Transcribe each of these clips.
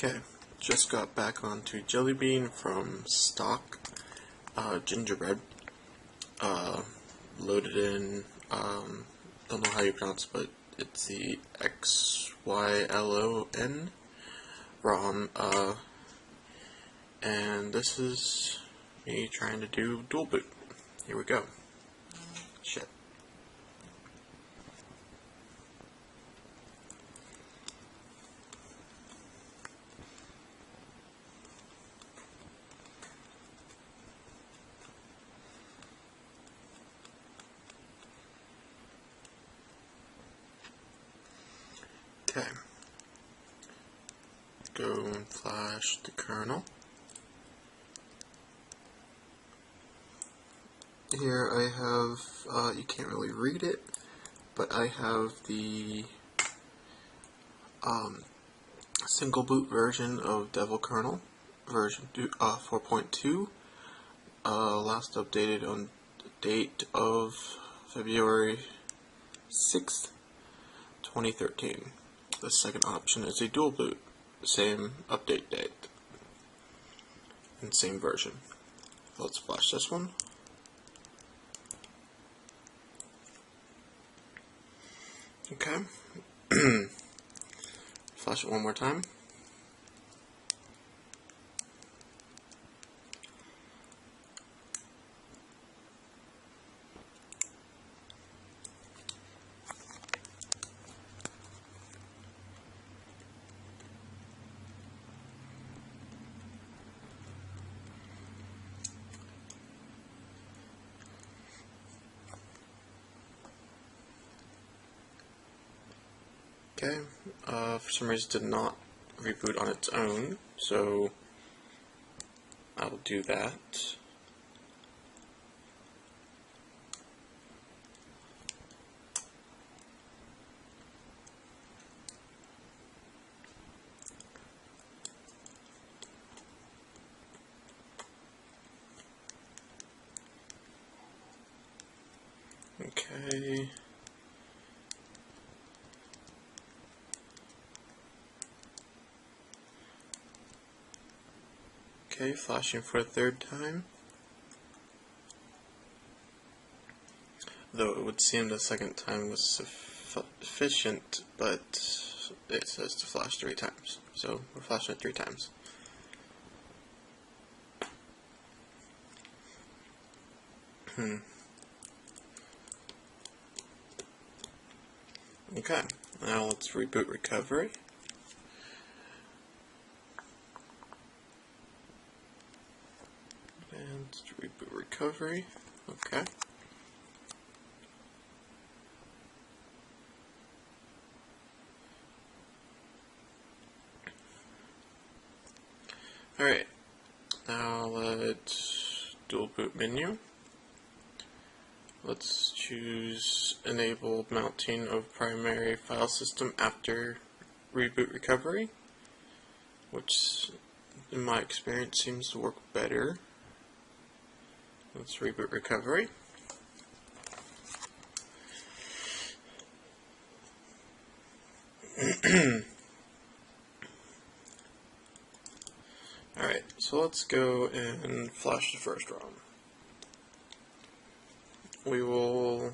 Okay, just got back onto Jelly Bean from stock, gingerbread, loaded in, don't know how you pronounce it, but it's the XYLON ROM, and this is me trying to do dual boot. Here we go. Shit. Okay, go and flash the kernel. Here I have, you can't really read it, but I have the single boot version of Devil Kernel, version 4.2, last updated on the date of February 6th, 2013. The second option is a dual boot, same update date, and same version. Let's flash this one. Okay. Flash it one more time. Okay, for some reason it did not reboot on its own, so I'll do that. Okay. Okay, flashing for a third time. Though it would seem the second time was sufficient, but it says to flash 3 times. So we're flashing it 3 times. Okay, now let's reboot recovery. And reboot recovery. Okay. Alright, now let's dual boot menu. Let's choose enable mounting of primary file system after reboot recovery, which in my experience seems to work better. Let's reboot recovery. Alright, so let's go and flash the first ROM. We will,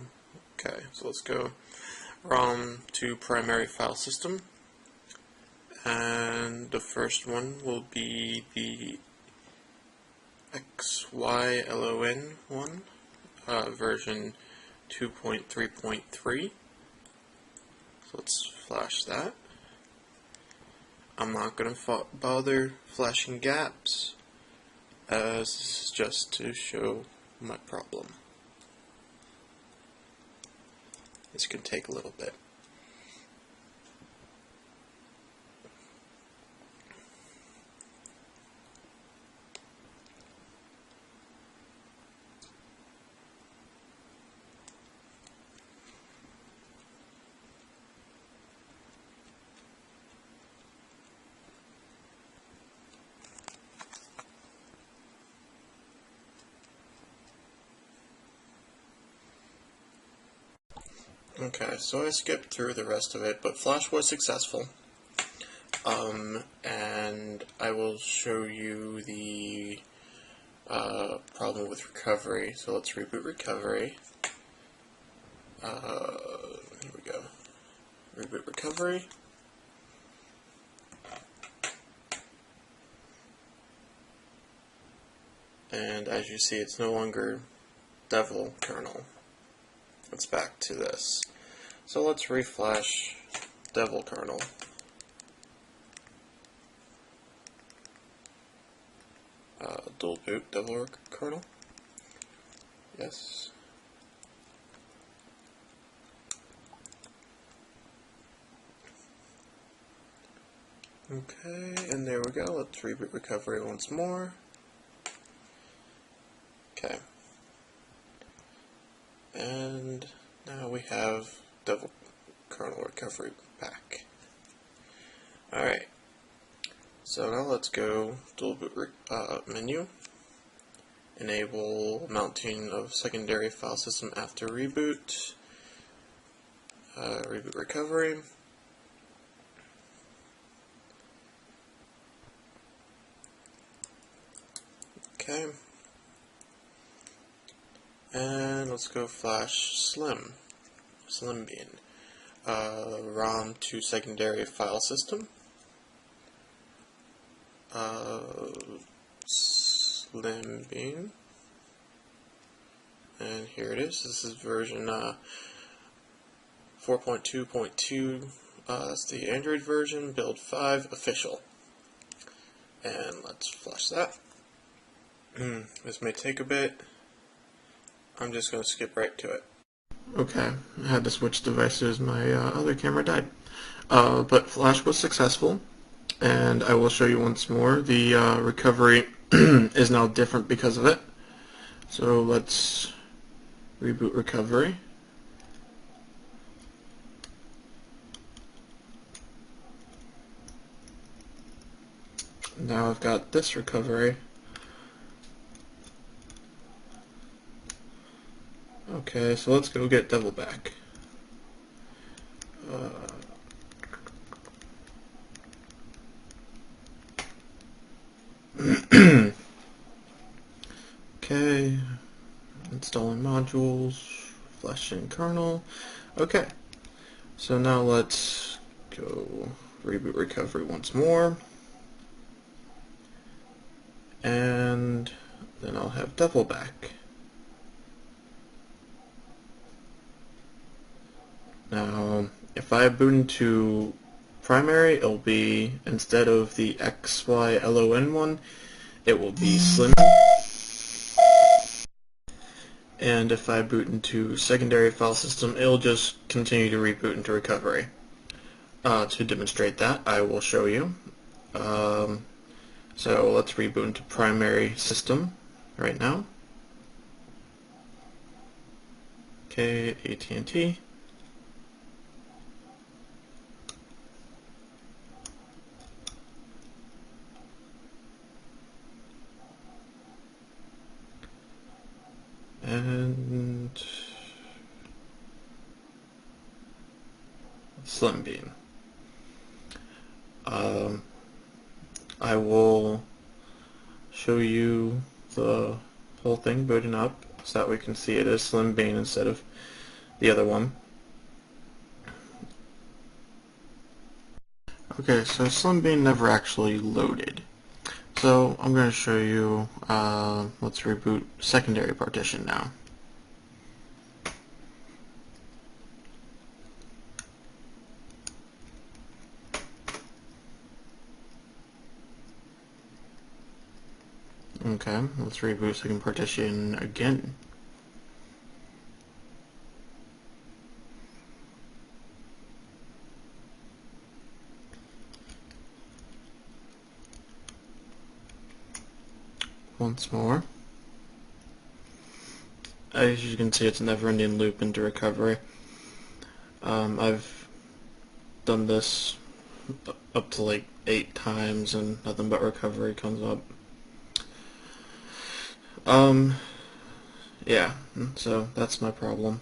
okay, so let's go ROM to primary file system, and the first one will be the XYLON one, version 2.3.3. So let's flash that. I'm not going to bother flashing gaps, as this is just to show my problem. This can take a little bit. Okay, so I skipped through the rest of it, but flash was successful. and I will show you the problem with recovery. So let's reboot recovery. Here we go. Reboot recovery. And as you see, it's no longer Devil Kernel. It's back to this. So let's reflash Devil Kernel. Dual boot Devil Kernel. Yes. Okay, and there we go. Let's reboot recovery once more. Okay. And now we have Devil Kernel recovery back. Alright. So now let's go dual boot menu. Enable mounting of secondary file system after reboot. Reboot recovery. Okay. And let's go flash Slim Bean. ROM to secondary file system. Slim Bean. And here it is. This is version 4.2.2. That's the Android version, build 5 official. And let's flash that. This may take a bit. I'm just going to skip right to it. Okay, I had to switch devices. My other camera died. But Flash was successful, and I will show you once more. The recovery is now different because of it. So let's reboot recovery. Now I've got this recovery. Okay, so let's go get Devil back. Okay, installing modules, flashing kernel. Okay, so now let's go reboot recovery once more. And then I'll have Devil back. Now, if I boot into primary, it'll be, instead of the XYLON one, it will be Slim. And if I boot into secondary file system, it'll just continue to reboot into recovery. To demonstrate that, I will show you. So let's reboot into primary system right now. Okay, AT&T. And Slim Bean. I will show you the whole thing booting up so that we can see it as Slim Bean instead of the other one. Okay, so Slim Bean never actually loaded. So I'm going to show you, let's reboot secondary partition now. Okay, let's reboot second partition again. Once more. As you can see, it's a never-ending loop into recovery. I've done this up to like 8 times and nothing but recovery comes up. Yeah, so that's my problem.